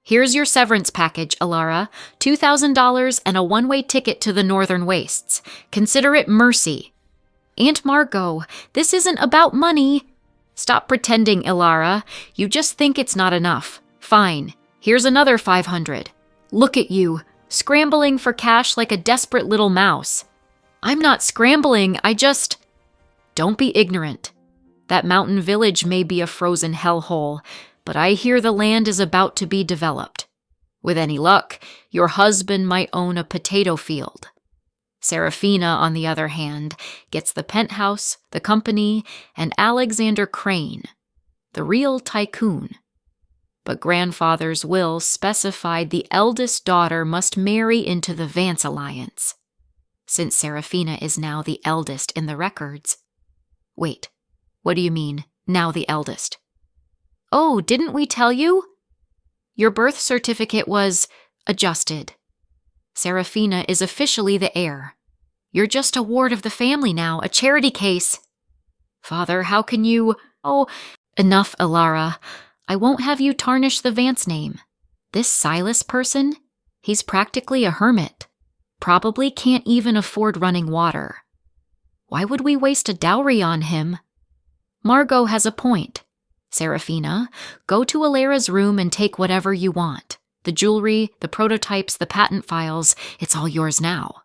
Here's your severance package, Elara. $2,000 and a one-way ticket to the Northern Wastes. Consider it mercy. Aunt Margot, this isn't about money. Stop pretending, Elara. You just think it's not enough. Fine. Here's another $500. Look at you, scrambling for cash like a desperate little mouse. I'm not scrambling, Don't be ignorant. That mountain village may be a frozen hellhole, but I hear the land is about to be developed. With any luck, your husband might own a potato field. Seraphina, on the other hand, gets the penthouse, the company, and Alexander Crane, the real tycoon. But grandfather's will specified the eldest daughter must marry into the Vance alliance, since Seraphina is now the eldest in the records. Wait, what do you mean, now the eldest? Oh, didn't we tell you? Your birth certificate was adjusted. Seraphina is officially the heir. You're just a ward of the family now, a charity case. Father, how can you— Oh, enough, Elara. I won't have you tarnish the Vance name. This Silas person, he's practically a hermit. Probably can't even afford running water. Why would we waste a dowry on him? Margot has a point. Seraphina, go to Elara's room and take whatever you want. The jewelry, the prototypes, the patent files, it's all yours now.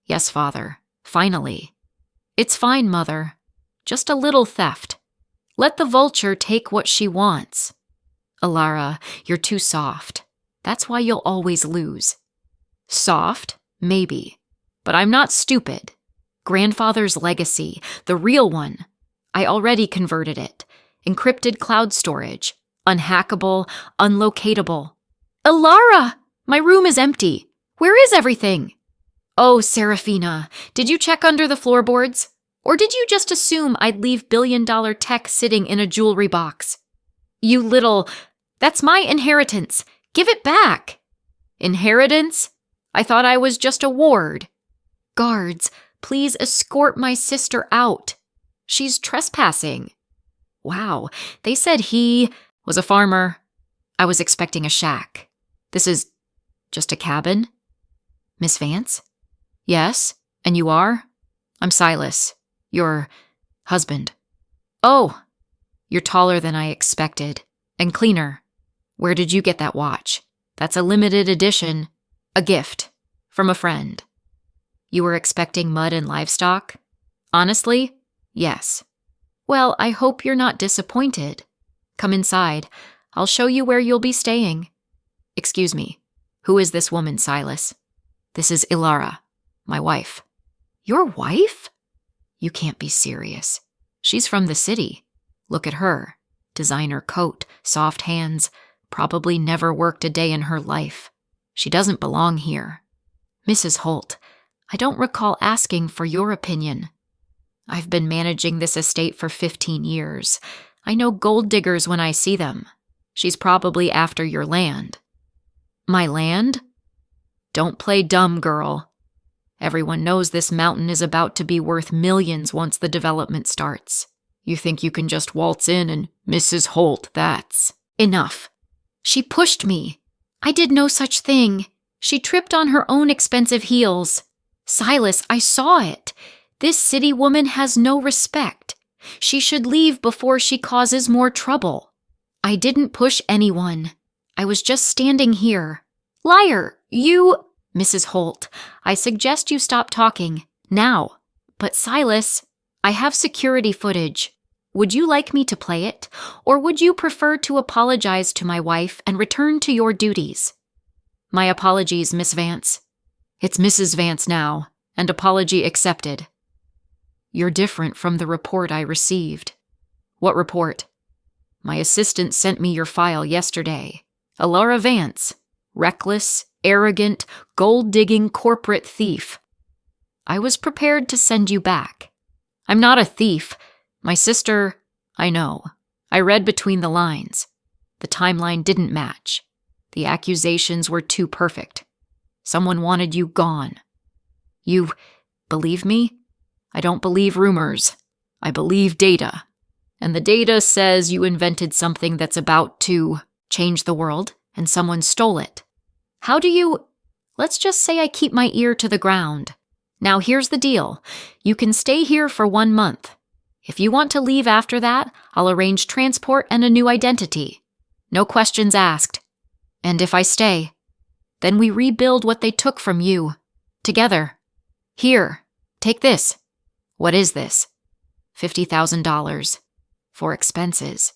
Yes, Father. Finally. It's fine, Mother. Just a little theft. Let the vulture take what she wants. Elara, you're too soft. That's why you'll always lose. Soft? Maybe. But I'm not stupid. Grandfather's legacy, the real one. I already converted it. Encrypted cloud storage. Unhackable, unlocatable. Elara! My room is empty. Where is everything? Oh, Seraphina, did you check under the floorboards? Or did you just assume I'd leave billion-dollar tech sitting in a jewelry box? You little— That's my inheritance. Give it back. Inheritance? I thought I was just a ward. Guards, please escort my sister out. She's trespassing. Wow, they said he was a farmer. I was expecting a shack. This is just a cabin? Miss Vance? Yes, and you are? I'm Silas, your husband. Oh, you're taller than I expected, and cleaner. Where did you get that watch? That's a limited edition, a gift, from a friend. You were expecting mud and livestock? Honestly, yes. Well, I hope you're not disappointed. Come inside. I'll show you where you'll be staying. Excuse me, who is this woman, Silas? This is Elara, my wife. Your wife? You can't be serious. She's from the city. Look at her. Designer coat, soft hands, probably never worked a day in her life. She doesn't belong here. Mrs. Holt, I don't recall asking for your opinion. I've been managing this estate for 15 years. I know gold diggers when I see them. She's probably after your land. My land? Don't play dumb, girl. Everyone knows this mountain is about to be worth millions once the development starts. You think you can just waltz in and Mrs. Holt, that's enough. She pushed me. I did no such thing. She tripped on her own expensive heels. Silas, I saw it. This city woman has no respect. She should leave before she causes more trouble. I didn't push anyone. I was just standing here. Liar, you— Mrs. Holt, I suggest you stop talking, now. But Silas, I have security footage. Would you like me to play it, or would you prefer to apologize to my wife and return to your duties? My apologies, Miss Vance. It's Mrs. Vance now, and apology accepted. You're different from the report I received. What report? My assistant sent me your file yesterday. Elara Vance, reckless, arrogant, gold-digging corporate thief. I was prepared to send you back. I'm not a thief. My sister— I know. I read between the lines. The timeline didn't match. The accusations were too perfect. Someone wanted you gone. You believe me? I don't believe rumors. I believe data. And the data says you invented something that's about to change the world, and someone stole it. How do you... Let's just say I keep my ear to the ground. Now here's the deal. You can stay here for 1 month. If you want to leave after that, I'll arrange transport and a new identity. No questions asked. And if I stay, then we rebuild what they took from you. Together. Here, take this. What is this? $50,000. For expenses.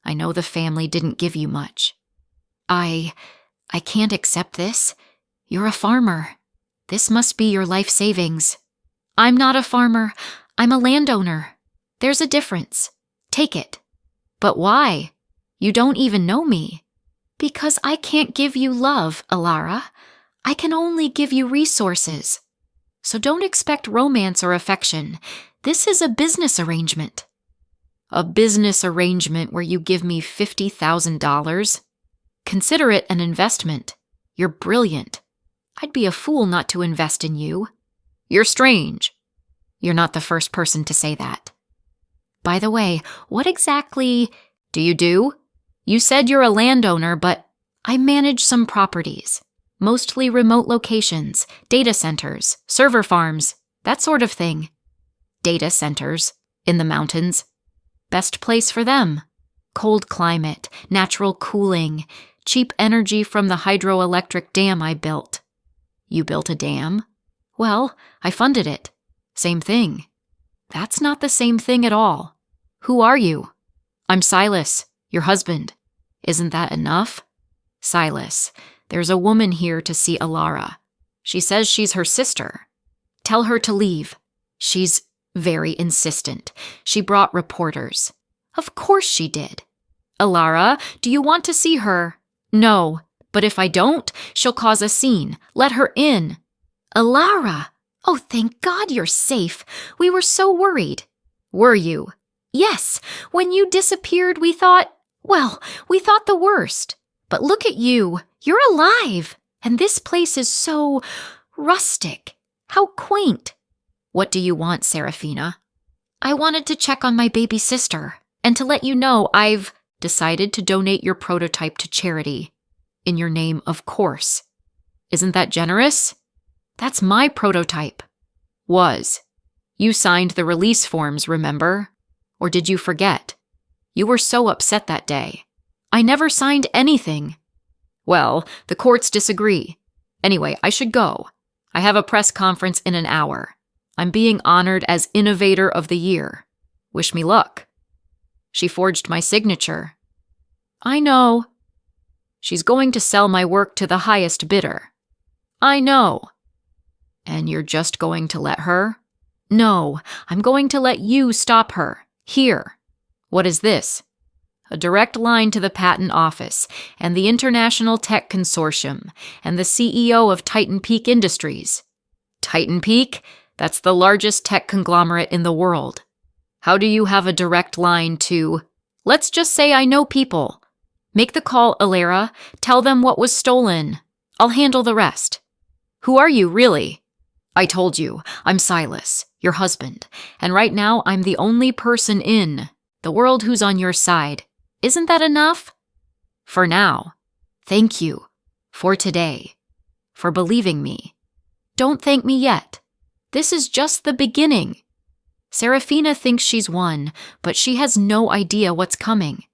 I know the family didn't give you much. I can't accept this. You're a farmer. This must be your life savings. I'm not a farmer. I'm a landowner. There's a difference. Take it. But why? You don't even know me. Because I can't give you love, Elara. I can only give you resources. So don't expect romance or affection. This is a business arrangement. A business arrangement where you give me $50,000? Consider it an investment. You're brilliant. I'd be a fool not to invest in you. You're strange. You're not the first person to say that. By the way, what exactly do you do? You said you're a landowner, but I manage some properties. Mostly remote locations, data centers, server farms, that sort of thing. Data centers, in the mountains. Best place for them. Cold climate, natural cooling, cheap energy from the hydroelectric dam I built. You built a dam? Well, I funded it. Same thing. That's not the same thing at all. Who are you? I'm Silas, your husband. Isn't that enough? Silas, there's a woman here to see Elara. She says she's her sister. Tell her to leave. She's very insistent. She brought reporters. Of course she did. Elara, do you want to see her? No, but if I don't, she'll cause a scene. Let her in. Elara! Oh, thank God you're safe. We were so worried. Were you? Yes. When you disappeared, we thought the worst. But look at you. You're alive. And this place is so rustic. How quaint. What do you want, Seraphina? I wanted to check on my baby sister and to let you know I've decided to donate your prototype to charity. In your name, of course. Isn't that generous? That's my prototype. Was. You signed the release forms, remember? Or did you forget? You were so upset that day. I never signed anything. Well, the courts disagree. Anyway, I should go. I have a press conference in an hour. I'm being honored as Innovator of the Year. Wish me luck. She forged my signature. I know. She's going to sell my work to the highest bidder. I know. And you're just going to let her? No, I'm going to let you stop her. Here. What is this? A direct line to the patent office and the International Tech Consortium and the CEO of Titan Peak Industries. Titan Peak? That's the largest tech conglomerate in the world. How do you have a direct line to... Let's just say I know people. Make the call, Elara. Tell them what was stolen. I'll handle the rest. Who are you, really? I told you, I'm Silas, your husband, and right now I'm the only person in the world who's on your side. Isn't that enough? For now. Thank you. For today. For believing me. Don't thank me yet. This is just the beginning. Seraphina thinks she's won, but she has no idea what's coming.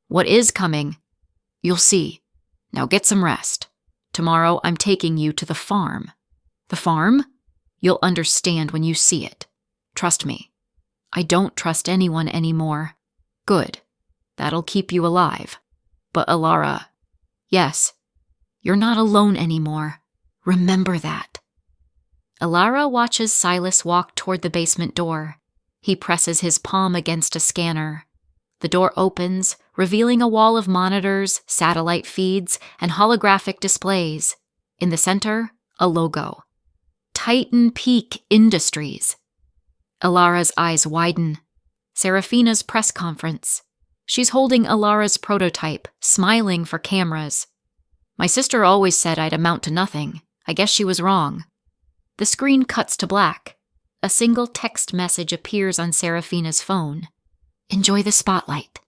What is coming? You'll see. Now get some rest. Tomorrow I'm taking you to the farm. The farm? You'll understand when you see it. Trust me. I don't trust anyone anymore. Good. That'll keep you alive. But Elara, yes, you're not alone anymore. Remember that. Elara watches Silas walk toward the basement door. He presses his palm against a scanner. The door opens, revealing a wall of monitors, satellite feeds, and holographic displays. In the center, a logo. Titan Peak Industries. Elara's eyes widen. Seraphina's press conference. She's holding Elara's prototype, smiling for cameras. My sister always said I'd amount to nothing. I guess she was wrong. The screen cuts to black. A single text message appears on Seraphina's phone. Enjoy the spotlight.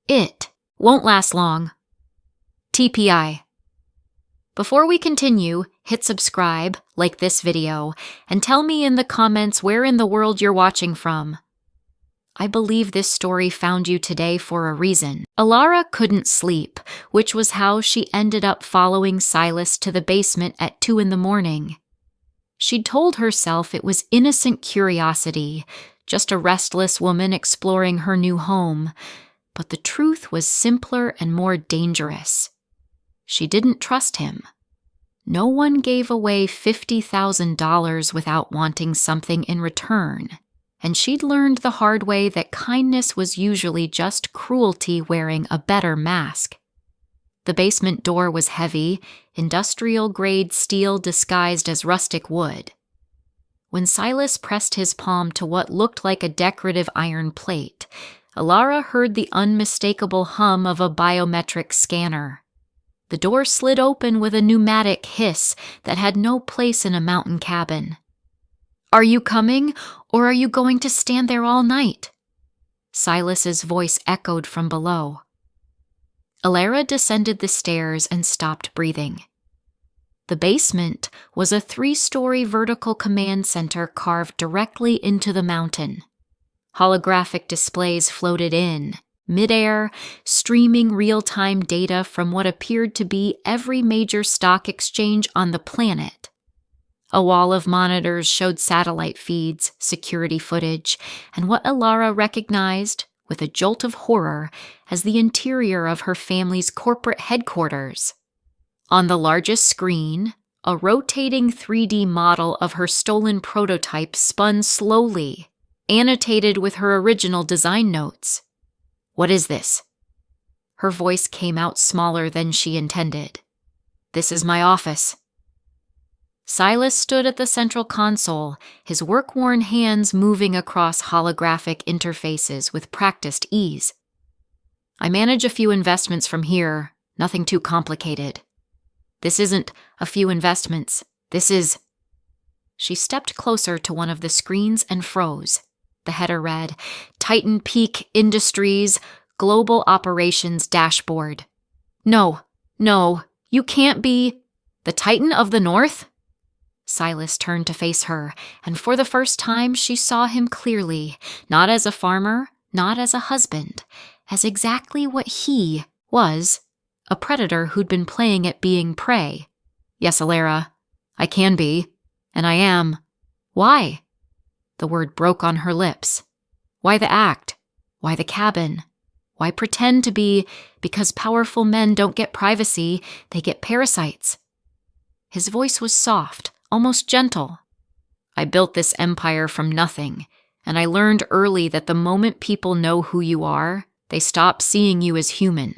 It won't last long. TPI. Before we continue, hit subscribe, like this video, and tell me in the comments where in the world you're watching from. I believe this story found you today for a reason. Elara couldn't sleep, which was how she ended up following Silas to the basement at 2 a.m. She'd told herself it was innocent curiosity, just a restless woman exploring her new home, but the truth was simpler and more dangerous. She didn't trust him. No one gave away $50,000 without wanting something in return, and she'd learned the hard way that kindness was usually just cruelty wearing a better mask. The basement door was heavy, industrial-grade steel disguised as rustic wood. When Silas pressed his palm to what looked like a decorative iron plate, Elara heard the unmistakable hum of a biometric scanner. The door slid open with a pneumatic hiss that had no place in a mountain cabin. "Are you coming, or are you going to stand there all night?" Silas's voice echoed from below. Elara descended the stairs and stopped breathing. The basement was a 3-story vertical command center carved directly into the mountain. Holographic displays floated in, midair, streaming real-time data from what appeared to be every major stock exchange on the planet. A wall of monitors showed satellite feeds, security footage, and what Elara recognized, with a jolt of horror, as the interior of her family's corporate headquarters. On the largest screen, a rotating 3D model of her stolen prototype spun slowly, annotated with her original design notes. "What is this?" Her voice came out smaller than she intended. "This is my office." Silas stood at the central console, his work-worn hands moving across holographic interfaces with practiced ease. "I manage a few investments from here, nothing too complicated." "This isn't a few investments. This is—" She stepped closer to one of the screens and froze. The header read, "Titan Peak Industries, Global Operations Dashboard." No, you can't be the Titan of the North?" Silas turned to face her, and for the first time she saw him clearly, not as a farmer, not as a husband, as exactly what he was, a predator who'd been playing at being prey. "Yes, Elara, I can be, and I am." "Why?" The word broke on her lips. "Why the act? Why the cabin? Why pretend to be? Because powerful men don't get privacy, they get parasites." His voice was soft, almost gentle. "I built this empire from nothing, and I learned early that the moment people know who you are, they stop seeing you as human.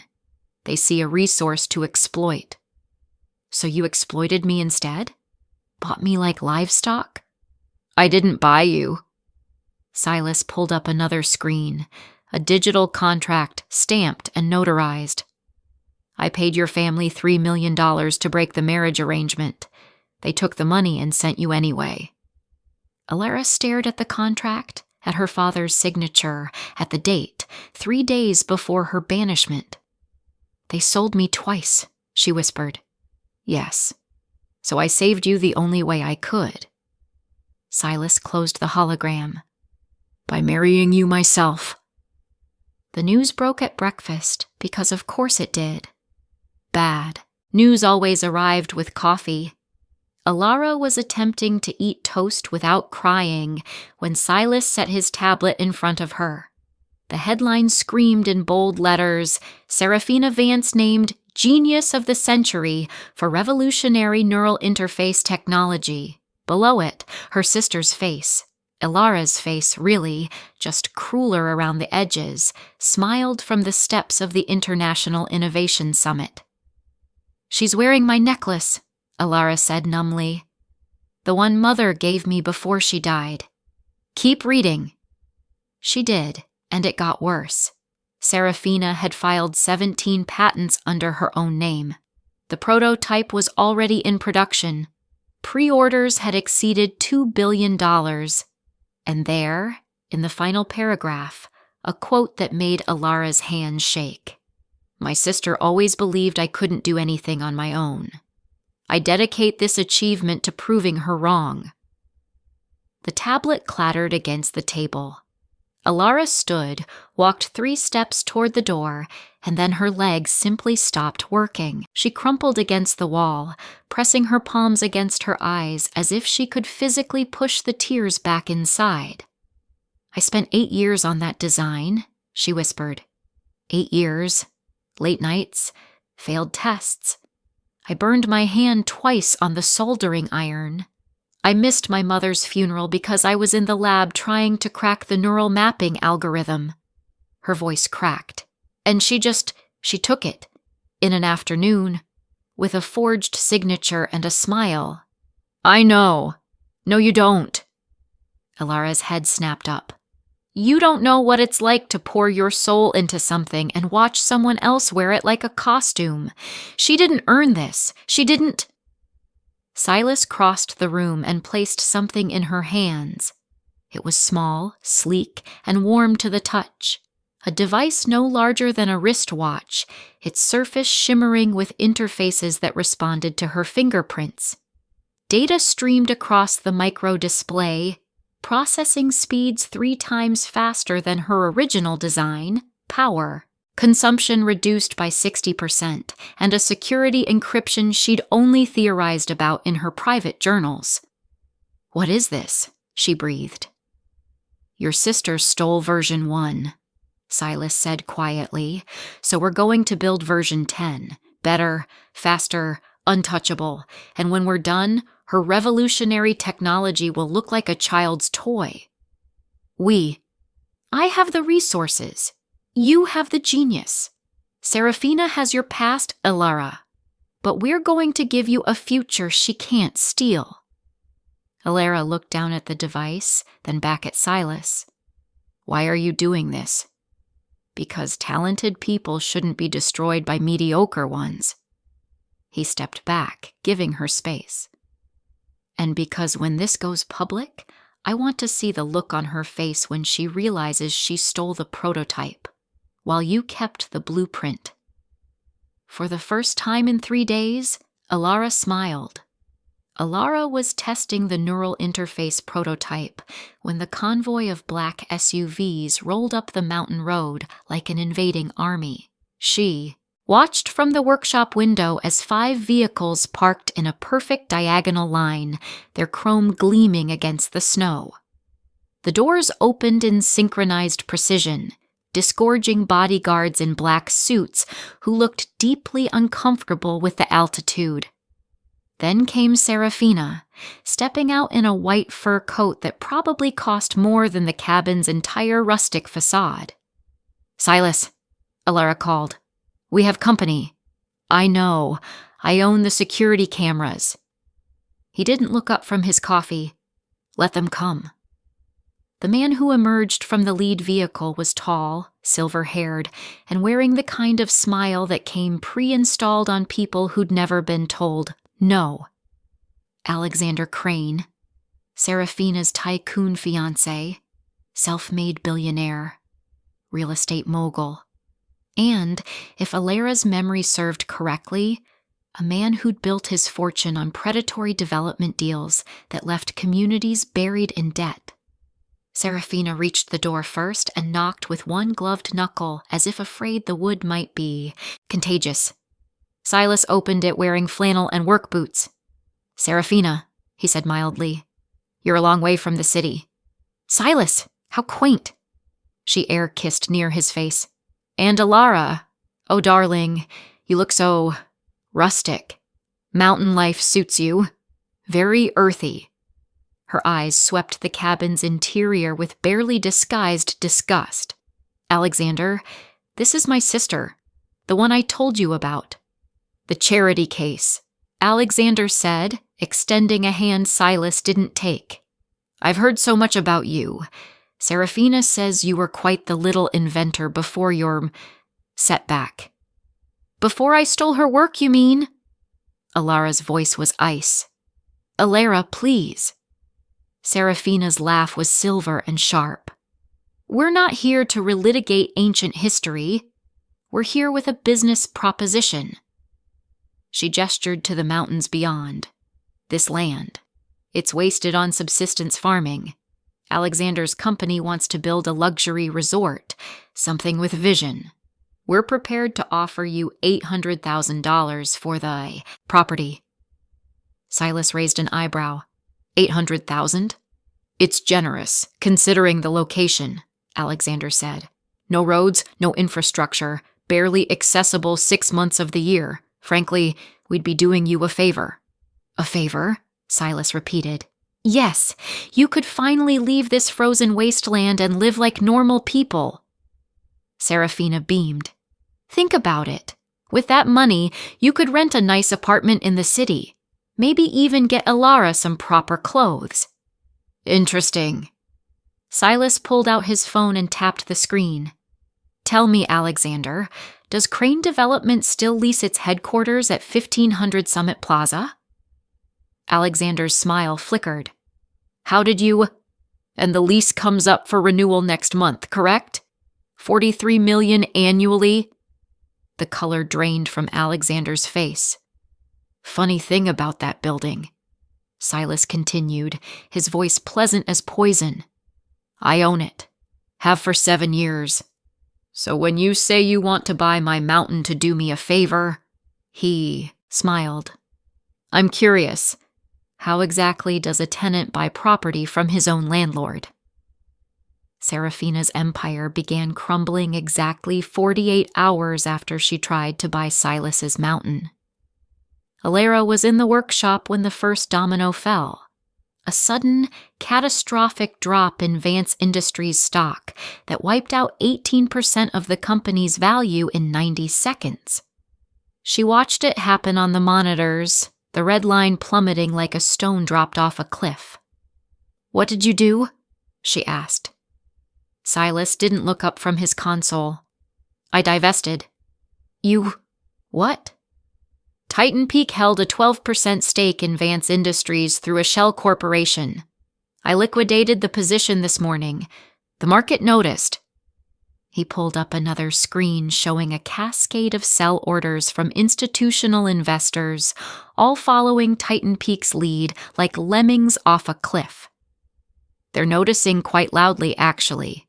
They see a resource to exploit." "So you exploited me instead? Bought me like livestock?" "I didn't buy you." Silas pulled up another screen, a digital contract stamped and notarized. "I paid your family $3 million to break the marriage arrangement. They took the money and sent you anyway." Elara stared at the contract, at her father's signature, at the date, 3 days before her banishment. "They sold me twice," she whispered. "Yes. So I saved you the only way I could." Silas closed the hologram. "By marrying you myself." The news broke at breakfast, because of course it did. Bad. News always arrived with coffee. Elara was attempting to eat toast without crying when Silas set his tablet in front of her. The headline screamed in bold letters, "Seraphina Vance named Genius of the Century for Revolutionary Neural Interface Technology." Below it, her sister's face, Elara's face really, just crueler around the edges, smiled from the steps of the International Innovation Summit. "She's wearing my necklace," Elara said numbly. "The one Mother gave me before she died. Keep reading." She did, and it got worse. Seraphina had filed 17 patents under her own name. The prototype was already in production. Pre-orders had exceeded $2 billion. And there, in the final paragraph, a quote that made Elara's hands shake. My sister always believed I couldn't do anything on my own. I dedicate this achievement to proving her wrong." The tablet clattered against the table. Elara stood, walked 3 steps toward the door, and then her legs simply stopped working. She crumpled against the wall, pressing her palms against her eyes as if she could physically push the tears back inside. "I spent 8 years on that design," she whispered. 8 years, late nights, failed tests. I burned my hand twice on the soldering iron. I missed my mother's funeral because I was in the lab trying to crack the neural mapping algorithm." Her voice cracked. "And she took it, in an afternoon, with a forged signature and a smile." "I know. No, you don't." Elara's head snapped up. "You don't know what it's like to pour your soul into something and watch someone else wear it like a costume. She didn't earn this. She didn't—" Silas crossed the room and placed something in her hands. It was small, sleek, and warm to the touch. A device no larger than a wristwatch, its surface shimmering with interfaces that responded to her fingerprints. Data streamed across the micro-display, processing speeds 3 times faster than her original design, power. Consumption reduced by 60%, and a security encryption she'd only theorized about in her private journals. "What is this?" she breathed. "Your sister stole version 1, Silas said quietly, "so we're going to build version 10. Better, faster, untouchable, and when we're done, her revolutionary technology will look like a child's toy. I have the resources. You have the genius. Seraphina has your past, Elara. But we're going to give you a future she can't steal." Elara looked down at the device, then back at Silas. "Why are you doing this?" "Because talented people shouldn't be destroyed by mediocre ones." He stepped back, giving her space. "And because when this goes public, I want to see the look on her face when she realizes she stole the prototype, while you kept the blueprint." For the first time in 3 days, Elara smiled. Elara was testing the neural interface prototype when the convoy of black SUVs rolled up the mountain road like an invading army. She watched from the workshop window as 5 vehicles parked in a perfect diagonal line, their chrome gleaming against the snow. The doors opened in synchronized precision, disgorging bodyguards in black suits who looked deeply uncomfortable with the altitude. Then came Seraphina, stepping out in a white fur coat that probably cost more than the cabin's entire rustic facade. "Silas," Elara called. "We have company." "I know. I own the security cameras." He didn't look up from his coffee. "Let them come." The man who emerged from the lead vehicle was tall, silver-haired, and wearing the kind of smile that came pre-installed on people who'd never been told no. Alexander Crane, Seraphina's tycoon fiancé, self-made billionaire, real estate mogul, and, if Elara's memory served correctly, a man who'd built his fortune on predatory development deals that left communities buried in debt. Seraphina reached the door first and knocked with one gloved knuckle as if afraid the wood might be contagious. Silas opened it wearing flannel and work boots. "Seraphina," he said mildly, "you're a long way from the city." "Silas, how quaint." She air-kissed near his face. "And Elara, oh darling, you look so rustic. Mountain life suits you. Very earthy." Her eyes swept the cabin's interior with barely disguised disgust. "Alexander, this is my sister, the one I told you about." "The charity case," Alexander said, extending a hand Silas didn't take. "I've heard so much about you. Seraphina says you were quite the little inventor before your setback." "Before I stole her work, you mean?" Elara's voice was ice. "Elara, please." Seraphina's laugh was silver and sharp. "We're not here to relitigate ancient history. We're here with a business proposition." She gestured to the mountains beyond. "This land. It's wasted on subsistence farming. Alexander's company wants to build a luxury resort, something with vision. We're prepared to offer you $800,000 for the property." Silas raised an eyebrow. $800,000? "It's generous, considering the location," Alexander said. "No roads, no infrastructure, barely accessible 6 months of the year. Frankly, we'd be doing you a favor." "A favor?" Silas repeated. "Yes, you could finally leave this frozen wasteland and live like normal people." Seraphina beamed. "Think about it. With that money, you could rent a nice apartment in the city. Maybe even get Elara some proper clothes." "Interesting." Silas pulled out his phone and tapped the screen. "Tell me, Alexander, does Crane Development still lease its headquarters at 1500 Summit Plaza?" Alexander's smile flickered. "How did you— And the lease comes up for renewal next month, correct? $43 million annually?" The color drained from Alexander's face. "Funny thing about that building," Silas continued, his voice pleasant as poison. "I own it. Have for 7 years. So when you say you want to buy my mountain to do me a favor," he smiled. "I'm curious. How exactly does a tenant buy property from his own landlord?" Seraphina's empire began crumbling exactly 48 hours after she tried to buy Silas's mountain. Elara was in the workshop when the first domino fell. A sudden, catastrophic drop in Vance Industries stock that wiped out 18% of the company's value in 90 seconds. She watched it happen on the monitors, the red line plummeting like a stone dropped off a cliff. "What did you do?" she asked. Silas didn't look up from his console. "I divested." "You— what?" "Titan Peak held a 12% stake in Vance Industries through a shell corporation. I liquidated the position this morning. The market noticed." He pulled up another screen showing a cascade of sell orders from institutional investors, all following Titan Peak's lead like lemmings off a cliff. "They're noticing quite loudly, actually."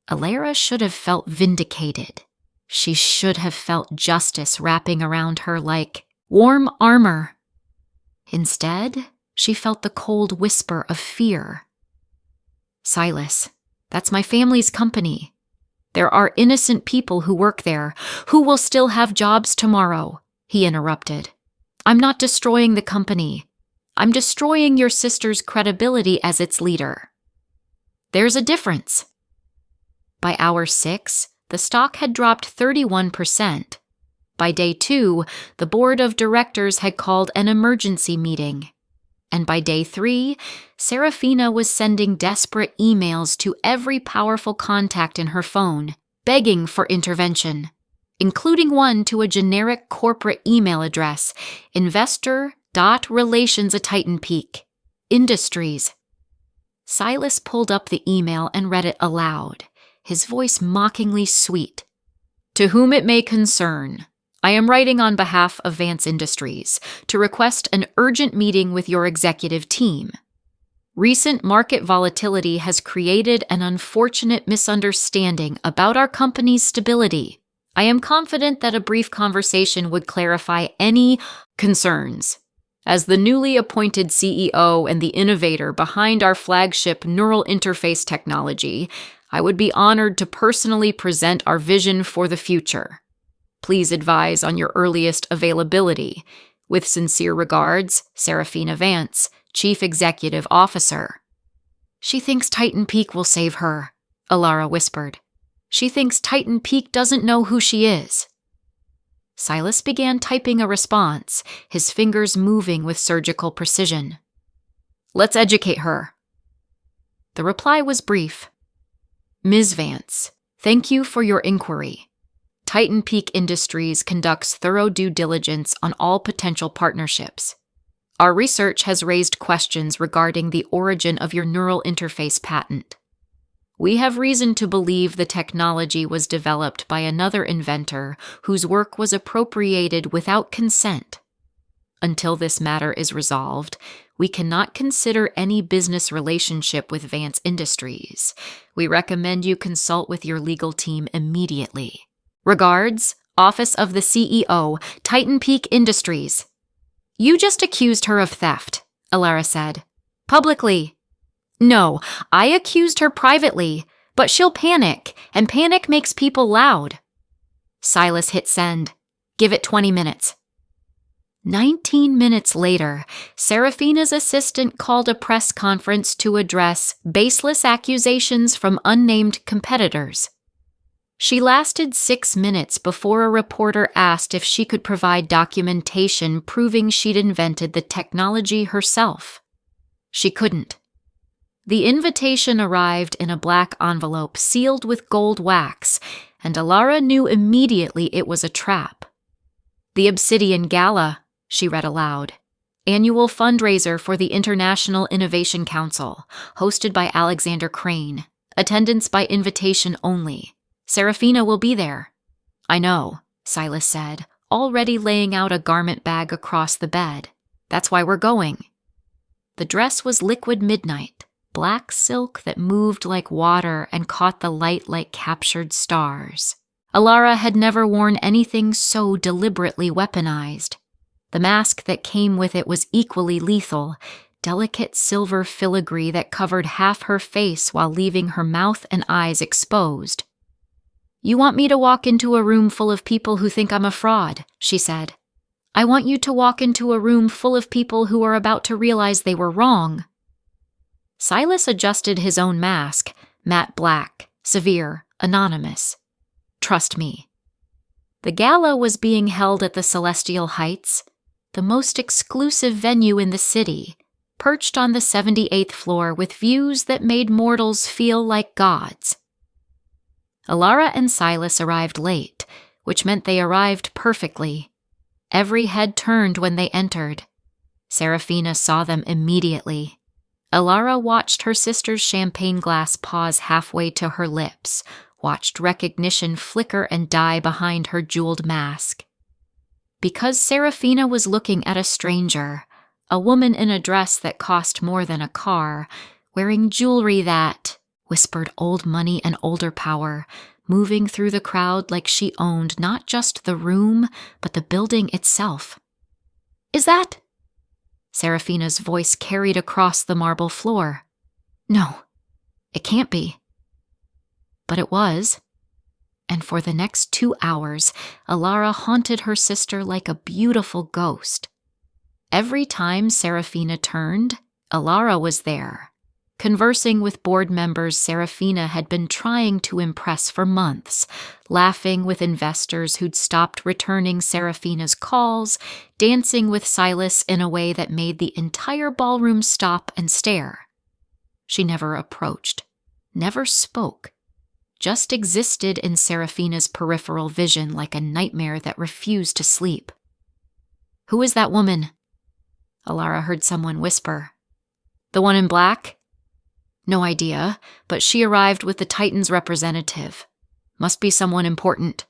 Elara should have felt vindicated. She should have felt justice wrapping around her like warm armor. Instead, she felt the cold whisper of fear. "Silas, that's my family's company. There are innocent people who work there, who will still have jobs tomorrow," he interrupted. "I'm not destroying the company. I'm destroying your sister's credibility as its leader." "There's a difference." By hour 6, the stock had dropped 31%. By day 2, the board of directors had called an emergency meeting. And by day 3, Seraphina was sending desperate emails to every powerful contact in her phone, begging for intervention, including one to a generic corporate email address, investor.relations@TitanPeak, Industries. Silas pulled up the email and read it aloud, his voice mockingly sweet. "To whom it may concern, I am writing on behalf of Vance Industries to request an urgent meeting with your executive team. Recent market volatility has created an unfortunate misunderstanding about our company's stability. I am confident that a brief conversation would clarify any concerns. As the newly appointed CEO and the innovator behind our flagship neural interface technology, I would be honored to personally present our vision for the future. Please advise on your earliest availability. With sincere regards, Seraphina Vance, Chief Executive Officer." "She thinks Titan Peak will save her," Elara whispered. "She thinks Titan Peak doesn't know who she is." Silas began typing a response, his fingers moving with surgical precision. "Let's educate her." The reply was brief. "Ms. Vance, thank you for your inquiry. Titan Peak Industries conducts thorough due diligence on all potential partnerships. Our research has raised questions regarding the origin of your neural interface patent. We have reason to believe the technology was developed by another inventor whose work was appropriated without consent. Until this matter is resolved, we cannot consider any business relationship with Vance Industries. We recommend you consult with your legal team immediately. Regards, Office of the CEO, Titan Peak Industries. You just accused her of theft, Elara said. Publicly. No, I accused her privately, but she'll panic, and panic makes people loud. Silas hit send. Give it 20 minutes. 19 minutes later, Seraphina's assistant called a press conference to address baseless accusations from unnamed competitors. She lasted 6 minutes before a reporter asked if she could provide documentation proving she'd invented the technology herself. She couldn't. The invitation arrived in a black envelope sealed with gold wax, and Elara knew immediately it was a trap. The Obsidian Gala, she read aloud. Annual fundraiser for the International Innovation Council, hosted by Alexander Crane. Attendance by invitation only. Seraphina will be there. I know, Silas said, already laying out a garment bag across the bed. That's why we're going. The dress was liquid midnight, black silk that moved like water and caught the light like captured stars. Elara had never worn anything so deliberately weaponized. The mask that came with it was equally lethal, delicate silver filigree that covered half her face while leaving her mouth and eyes exposed. You want me to walk into a room full of people who think I'm a fraud, she said. I want you to walk into a room full of people who are about to realize they were wrong. Silas adjusted his own mask, matte black, severe, anonymous. Trust me. The gala was being held at the Celestial Heights, the most exclusive venue in the city, perched on the 78th floor with views that made mortals feel like gods. Elara and Silas arrived late, which meant they arrived perfectly. Every head turned when they entered. Seraphina saw them immediately. Elara watched her sister's champagne glass pause halfway to her lips, watched recognition flicker and die behind her jeweled mask. Because Seraphina was looking at a stranger, a woman in a dress that cost more than a car, wearing jewelry that, whispered old money and older power, moving through the crowd like she owned not just the room, but the building itself. Is that? Seraphina's voice carried across the marble floor. No, it can't be. But it was. And for the next 2 hours, Elara haunted her sister like a beautiful ghost. Every time Seraphina turned, Elara was there. Conversing with board members Seraphina had been trying to impress for months, laughing with investors who'd stopped returning Seraphina's calls, dancing with Silas in a way that made the entire ballroom stop and stare. She never approached, never spoke, just existed in Seraphina's peripheral vision like a nightmare that refused to sleep. Who is that woman? Elara heard someone whisper. The one in black? No idea, but she arrived with the Titan's representative. Must be someone important.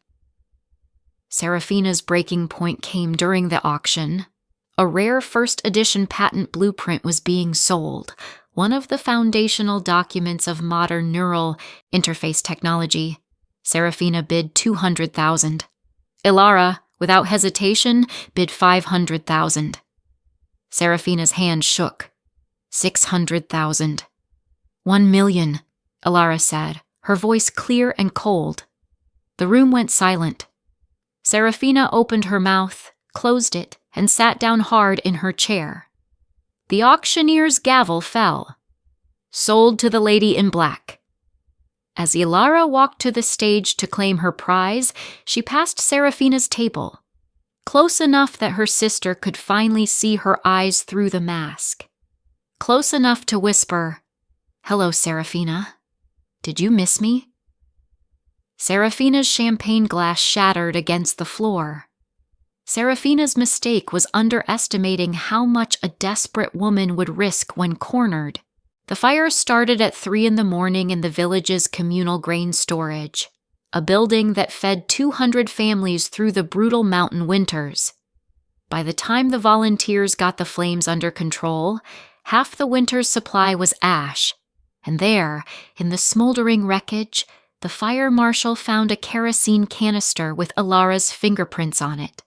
Seraphina's breaking point came during the auction. A rare first edition patent blueprint was being sold, one of the foundational documents of modern neural interface technology. Seraphina bid $200,000. Elara, without hesitation, bid $500,000. Seraphina's hand shook. $600,000. $1 million, Elara said, her voice clear and cold. The room went silent. Seraphina opened her mouth, closed it, and sat down hard in her chair. The auctioneer's gavel fell. Sold to the lady in black. As Elara walked to the stage to claim her prize, she passed Seraphina's table, close enough that her sister could finally see her eyes through the mask. Close enough to whisper, "Hello, Seraphina. Did you miss me?" Seraphina's champagne glass shattered against the floor. Seraphina's mistake was underestimating how much a desperate woman would risk when cornered. The fire started at 3 in the morning in the village's communal grain storage, a building that fed 200 families through the brutal mountain winters. By the time the volunteers got the flames under control, half the winter's supply was ash, and there, in the smoldering wreckage, the fire marshal found a kerosene canister with Elara's fingerprints on it.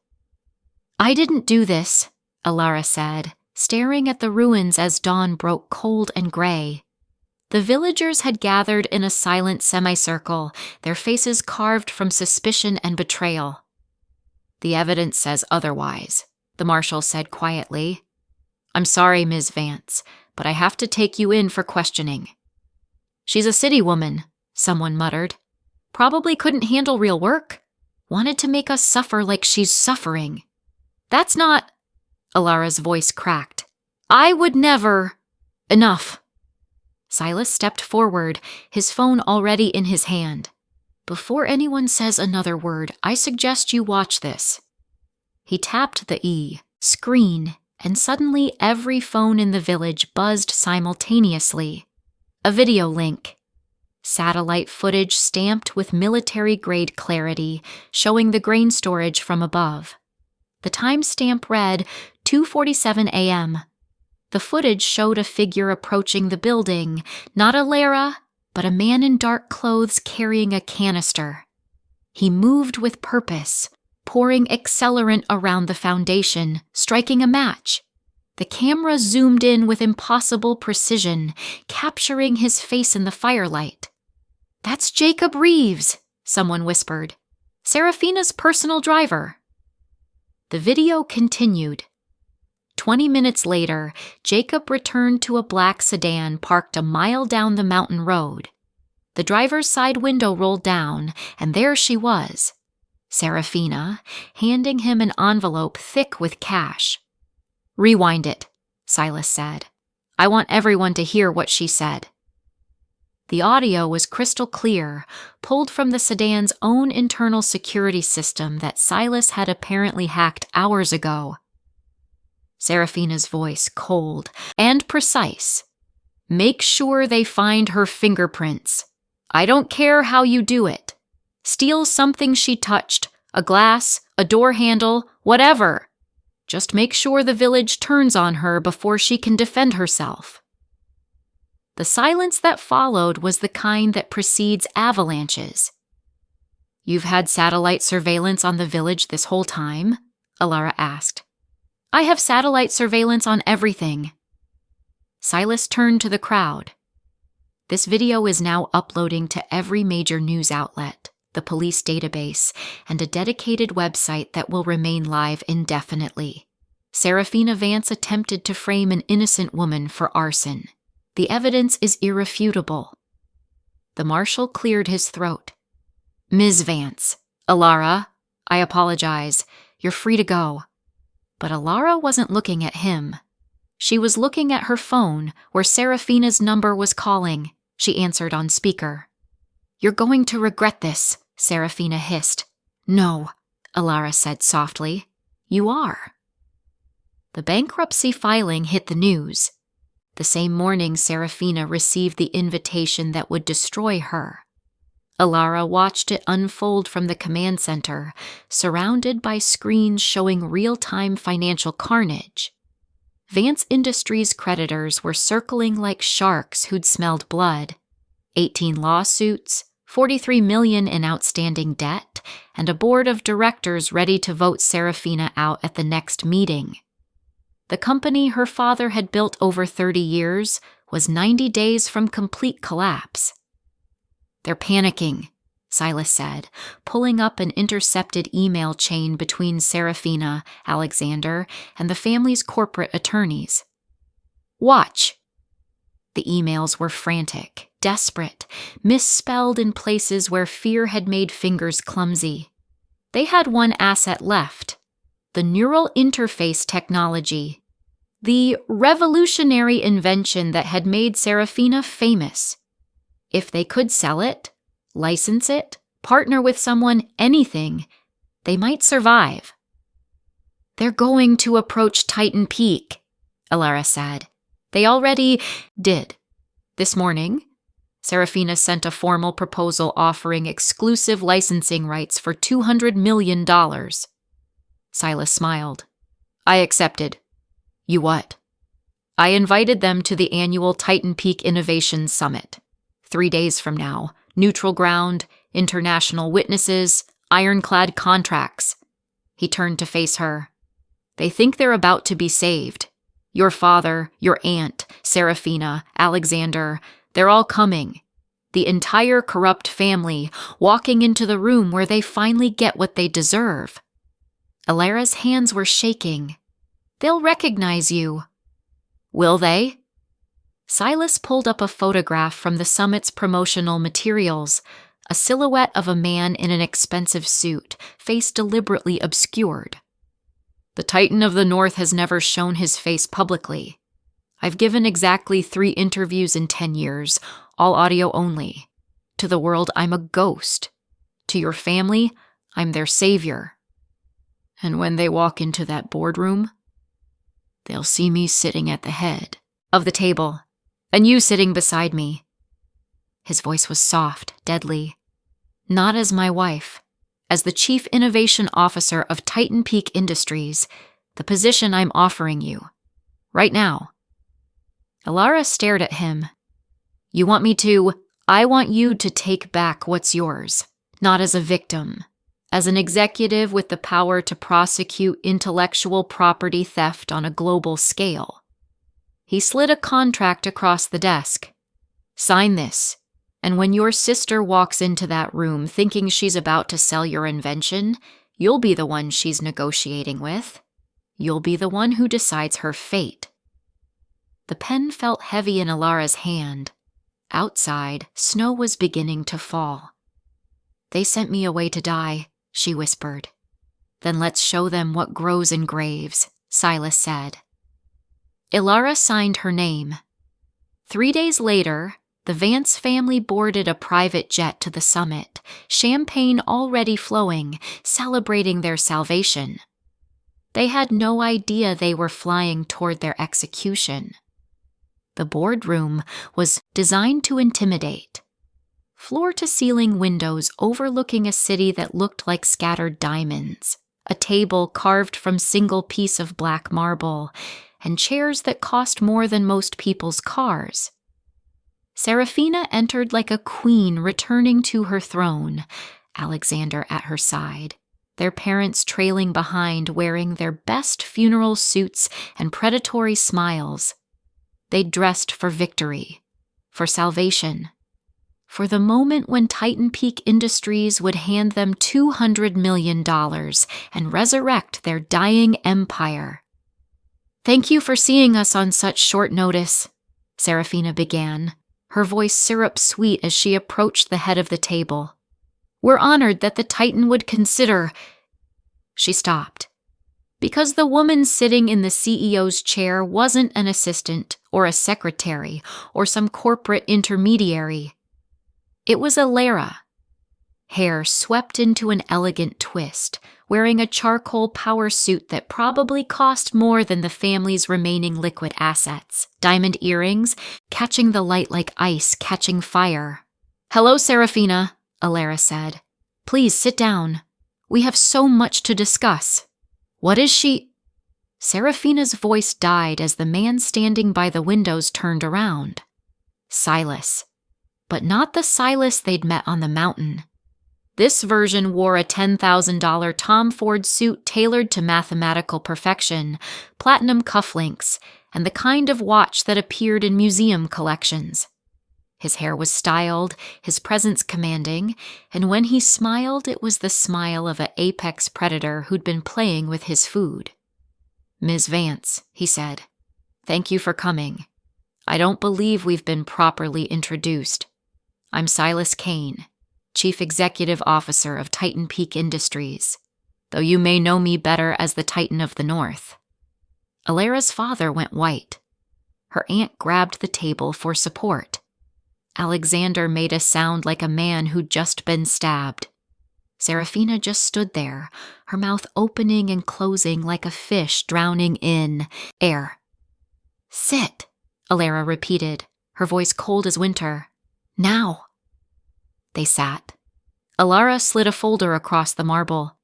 "I didn't do this," Elara said, staring at the ruins as dawn broke cold and gray. The villagers had gathered in a silent semicircle, their faces carved from suspicion and betrayal. "The evidence says otherwise," the marshal said quietly. "I'm sorry, Ms. Vance, but I have to take you in for questioning." "She's a city woman," someone muttered. "Probably couldn't handle real work. Wanted to make us suffer like she's suffering." "That's not—" Elara's voice cracked. "I would never—" "Enough." Silas stepped forward, his phone already in his hand. "Before anyone says another word, I suggest you watch this." He tapped the screen, and suddenly every phone in the village buzzed simultaneously. A video link. Satellite footage stamped with military-grade clarity, showing the grain storage from above. The timestamp read 2:47 a.m. The footage showed a figure approaching the building, not Elara, but a man in dark clothes carrying a canister. He moved with purpose, pouring accelerant around the foundation, striking a match. The camera zoomed in with impossible precision, capturing his face in the firelight. "That's Jacob Reeves," someone whispered. "Seraphina's personal driver." The video continued. 20 minutes later, Jacob returned to a black sedan parked a mile down the mountain road. The driver's side window rolled down, and there she was, Seraphina, handing him an envelope thick with cash. "Rewind it," Silas said. "I want everyone to hear what she said." The audio was crystal clear, pulled from the sedan's own internal security system that Silas had apparently hacked hours ago. Seraphina's voice cold and precise. "Make sure they find her fingerprints. I don't care how you do it. Steal something she touched, a glass, a door handle, whatever. Just make sure the village turns on her before she can defend herself." The silence that followed was the kind that precedes avalanches. "You've had satellite surveillance on the village this whole time?" Elara asked. "I have satellite surveillance on everything." Silas turned to the crowd. "This video is now uploading to every major news outlet, the police database, and a dedicated website that will remain live indefinitely. Seraphina Vance attempted to frame an innocent woman for arson. The evidence is irrefutable." The marshal cleared his throat. "Ms. Vance, Elara, I apologize. You're free to go." But Elara wasn't looking at him. She was looking at her phone, where Seraphina's number was calling. She answered on speaker. "You're going to regret this," Seraphina hissed. "No," Elara said softly. "You are." The bankruptcy filing hit the news. The same morning, Seraphina received the invitation that would destroy her. Elara watched it unfold from the command center, surrounded by screens showing real-time financial carnage. Vance Industries' creditors were circling like sharks who'd smelled blood. 18 lawsuits, $43 million in outstanding debt, and a board of directors ready to vote Seraphina out at the next meeting. The company her father had built over 30 years was 90 days from complete collapse. "They're panicking," Silas said, pulling up an intercepted email chain between Seraphina, Alexander, and the family's corporate attorneys. "Watch." The emails were frantic, desperate, misspelled in places where fear had made fingers clumsy. They had one asset left: the neural interface technology. The revolutionary invention that had made Seraphina famous. If they could sell it, license it, partner with someone, anything, they might survive. "They're going to approach Titan Peak," Elara said. "They already did." This morning, Seraphina sent a formal proposal offering exclusive licensing rights for $200 million. Silas smiled. I accepted. You what? I invited them to the annual Titan Peak Innovation Summit. 3 days from now, neutral ground, international witnesses, ironclad contracts. He turned to face her. They think they're about to be saved. Your father, your aunt, Seraphina, Alexander, they're all coming. The entire corrupt family walking into the room where they finally get what they deserve. Elara's hands were shaking. They'll recognize you. Will they? Silas pulled up a photograph from the summit's promotional materials, a silhouette of a man in an expensive suit, face deliberately obscured. The Titan of the North has never shown his face publicly. I've given exactly 3 interviews in 10 years, all audio only. To the world, I'm a ghost. To your family, I'm their savior. And when they walk into that boardroom, they'll see me sitting at the head of the table, and you sitting beside me. His voice was soft, deadly. Not as my wife, as the Chief Innovation Officer of Titan Peak Industries, the position I'm offering you. Right now. Elara stared at him. I want you to take back what's yours, not as a victim, as an executive with the power to prosecute intellectual property theft on a global scale. He slid a contract across the desk. Sign this, and when your sister walks into that room thinking she's about to sell your invention, you'll be the one she's negotiating with. You'll be the one who decides her fate. The pen felt heavy in Elara's hand. Outside, snow was beginning to fall. They sent me away to die, she whispered. Then let's show them what grows in graves, Silas said. Elara signed her name. 3 days later, the Vance family boarded a private jet to the summit, champagne already flowing, celebrating their salvation. They had no idea they were flying toward their execution. The boardroom was designed to intimidate. Floor-to-ceiling windows overlooking a city that looked like scattered diamonds, a table carved from single piece of black marble, and chairs that cost more than most people's cars. Seraphina entered like a queen returning to her throne, Alexander at her side, their parents trailing behind wearing their best funeral suits and predatory smiles. They dressed for victory, for salvation, for the moment when Titan Peak Industries would hand them $200 million and resurrect their dying empire. Thank you for seeing us on such short notice, Seraphina began, her voice syrup-sweet as she approached the head of the table. We're honored that the Titan would consider... She stopped. Because the woman sitting in the CEO's chair wasn't an assistant or a secretary or some corporate intermediary. It was Elara. Hair swept into an elegant twist, wearing a charcoal power suit that probably cost more than the family's remaining liquid assets. Diamond earrings, catching the light like ice catching fire. Hello, Seraphina, Elara said. Please sit down. We have so much to discuss. What is she? Seraphina's voice died as the man standing by the windows turned around. Silas. But not the Silas they'd met on the mountain. This version wore a $10,000 Tom Ford suit tailored to mathematical perfection, platinum cufflinks, and the kind of watch that appeared in museum collections. His hair was styled, his presence commanding, and when he smiled, it was the smile of an apex predator who'd been playing with his food. Ms. Vance, he said, thank you for coming. I don't believe we've been properly introduced. I'm Silas Kane, Chief Executive Officer of Titan Peak Industries, though you may know me better as the Titan of the North. Elara's father went white. Her aunt grabbed the table for support. Alexander made a sound like a man who'd just been stabbed. Seraphina just stood there, her mouth opening and closing like a fish drowning in air. Sit, Elara repeated, her voice cold as winter. Now. They sat. Elara slid a folder across the marble.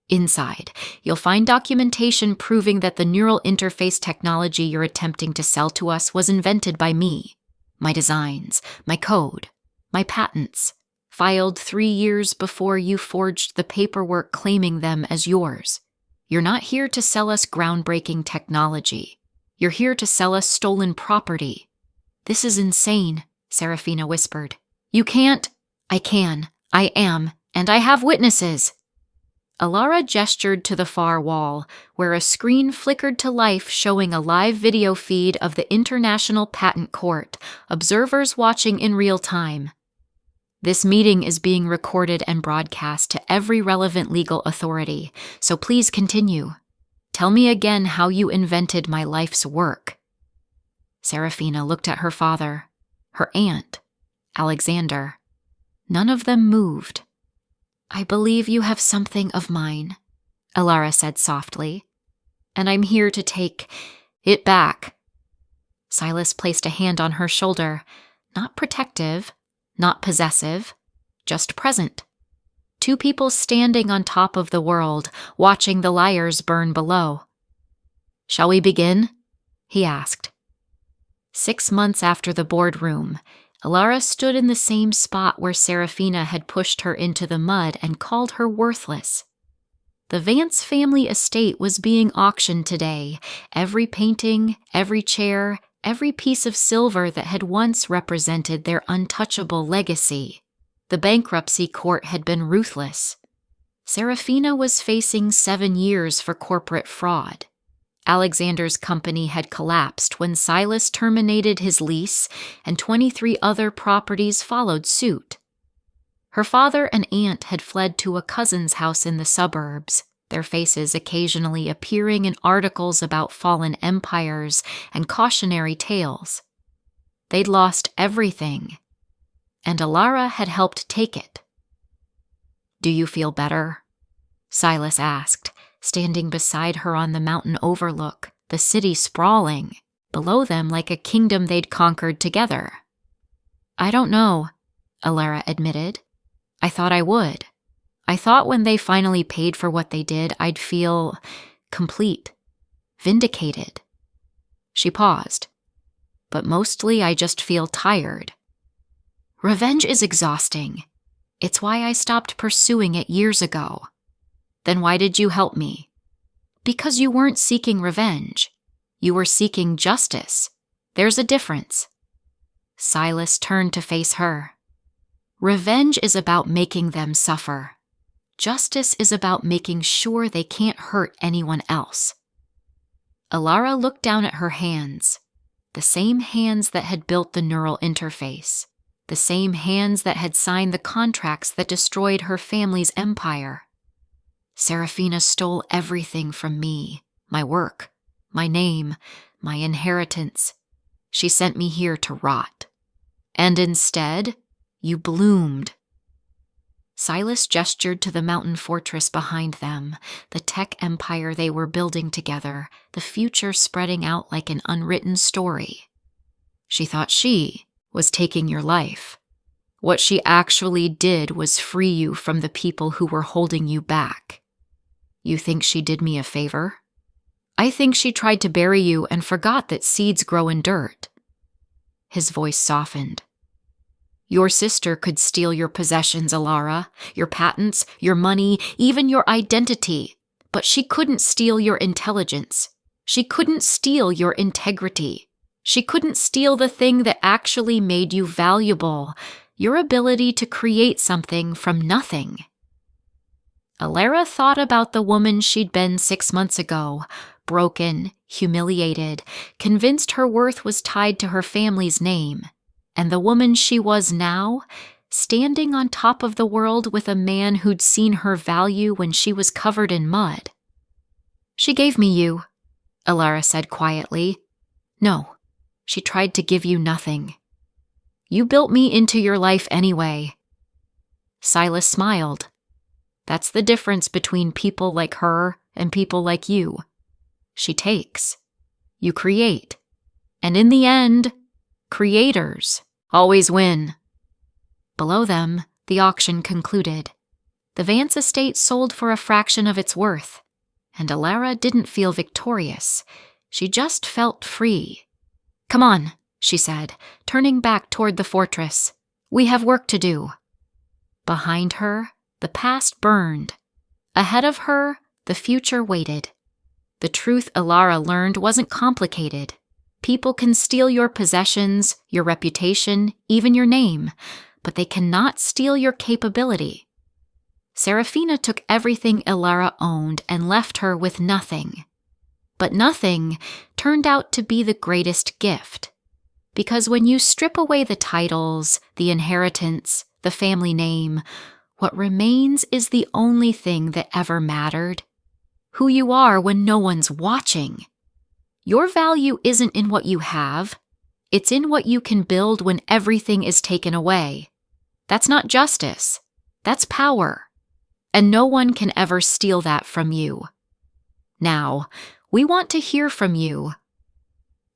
Inside, you'll find documentation proving that the neural interface technology you're attempting to sell to us was invented by me. My designs, my code, my patents, filed 3 years before you forged the paperwork claiming them as yours. You're not here to sell us groundbreaking technology. You're here to sell us stolen property. This is insane, Seraphina whispered. You can't. I can. I am. And I have witnesses. Elara gestured to the far wall, where a screen flickered to life showing a live video feed of the International Patent Court, observers watching in real time. This meeting is being recorded and broadcast to every relevant legal authority, so please continue. Tell me again how you invented my life's work. Seraphina looked at her father, her aunt, Alexander. None of them moved. I believe you have something of mine, Elara said softly, and I'm here to take it back. Silas placed a hand on her shoulder, not protective, not possessive, just present. 2 people standing on top of the world, watching the liars burn below. Shall we begin? He asked. 6 months after the boardroom, Elara stood in the same spot where Seraphina had pushed her into the mud and called her worthless. The Vance family estate was being auctioned today, every painting, every chair, every piece of silver that had once represented their untouchable legacy. The bankruptcy court had been ruthless. Seraphina was facing 7 years for corporate fraud. Alexander's company had collapsed when Silas terminated his lease, and 23 other properties followed suit. Her father and aunt had fled to a cousin's house in the suburbs, their faces occasionally appearing in articles about fallen empires and cautionary tales. They'd lost everything, and Elara had helped take it. Do you feel better? Silas asked, standing beside her on the mountain overlook, the city sprawling, below them like a kingdom they'd conquered together. I don't know, Elara admitted. I thought I would. I thought when they finally paid for what they did, I'd feel complete, vindicated. She paused. But mostly I just feel tired. Revenge is exhausting. It's why I stopped pursuing it years ago. Then why did you help me? Because you weren't seeking revenge. You were seeking justice. There's a difference. Silas turned to face her. Revenge is about making them suffer. Justice is about making sure they can't hurt anyone else. Elara looked down at her hands, the same hands that had built the neural interface, the same hands that had signed the contracts that destroyed her family's empire. Seraphina stole everything from me, my work, my name, my inheritance. She sent me here to rot. And instead, you bloomed. Silas gestured to the mountain fortress behind them, the tech empire they were building together, the future spreading out like an unwritten story. She thought she was taking your life. What she actually did was free you from the people who were holding you back. You think she did me a favor? I think she tried to bury you and forgot that seeds grow in dirt. His voice softened. Your sister could steal your possessions, Elara, your patents, your money, even your identity, but she couldn't steal your intelligence. She couldn't steal your integrity. She couldn't steal the thing that actually made you valuable, your ability to create something from nothing. Elara thought about the woman she'd been 6 months ago, broken, humiliated, convinced her worth was tied to her family's name, and the woman she was now, standing on top of the world with a man who'd seen her value when she was covered in mud. She gave me you, Elara said quietly. No, she tried to give you nothing. You built me into your life anyway. Silas smiled. That's the difference between people like her and people like you. She takes. You create. And in the end, Creators always win. Below them, the auction concluded. The Vance estate sold for a fraction of its worth, and Elara didn't feel victorious. She just felt free. "Come on," she said, turning back toward the fortress. "We have work to do." Behind her, the past burned. Ahead of her, the future waited. The truth Elara learned wasn't complicated. People can steal your possessions, your reputation, even your name, but they cannot steal your capability. Seraphina took everything Elara owned and left her with nothing. But nothing turned out to be the greatest gift. Because when you strip away the titles, the inheritance, the family name, what remains is the only thing that ever mattered. Who you are when no one's watching. Your value isn't in what you have. It's in what you can build when everything is taken away. That's not justice. That's power. And no one can ever steal that from you. Now, we want to hear from you.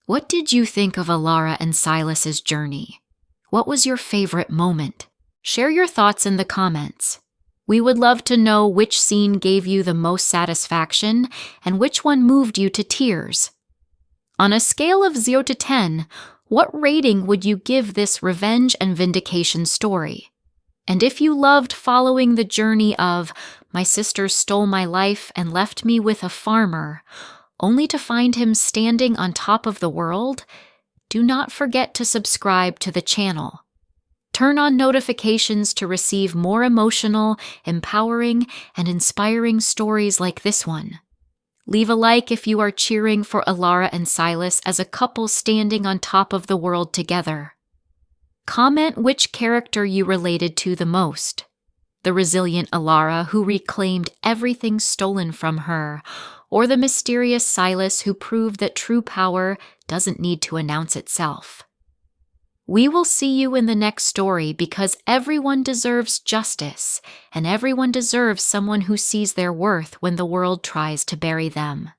What did you think of Elara and Silas's journey? What was your favorite moment? Share your thoughts in the comments. We would love to know which scene gave you the most satisfaction and which one moved you to tears. On a scale of 0 to 10, what rating would you give this revenge and vindication story? And if you loved following the journey of, "My sister stole my life and left me with a farmer," only to find him standing on top of the world, do not forget to subscribe to the channel. Turn on notifications to receive more emotional, empowering, and inspiring stories like this one. Leave a like if you are cheering for Elara and Silas as a couple standing on top of the world together. Comment which character you related to the most. The resilient Elara who reclaimed everything stolen from her, or the mysterious Silas who proved that true power doesn't need to announce itself. We will see you in the next story because everyone deserves justice, and everyone deserves someone who sees their worth when the world tries to bury them.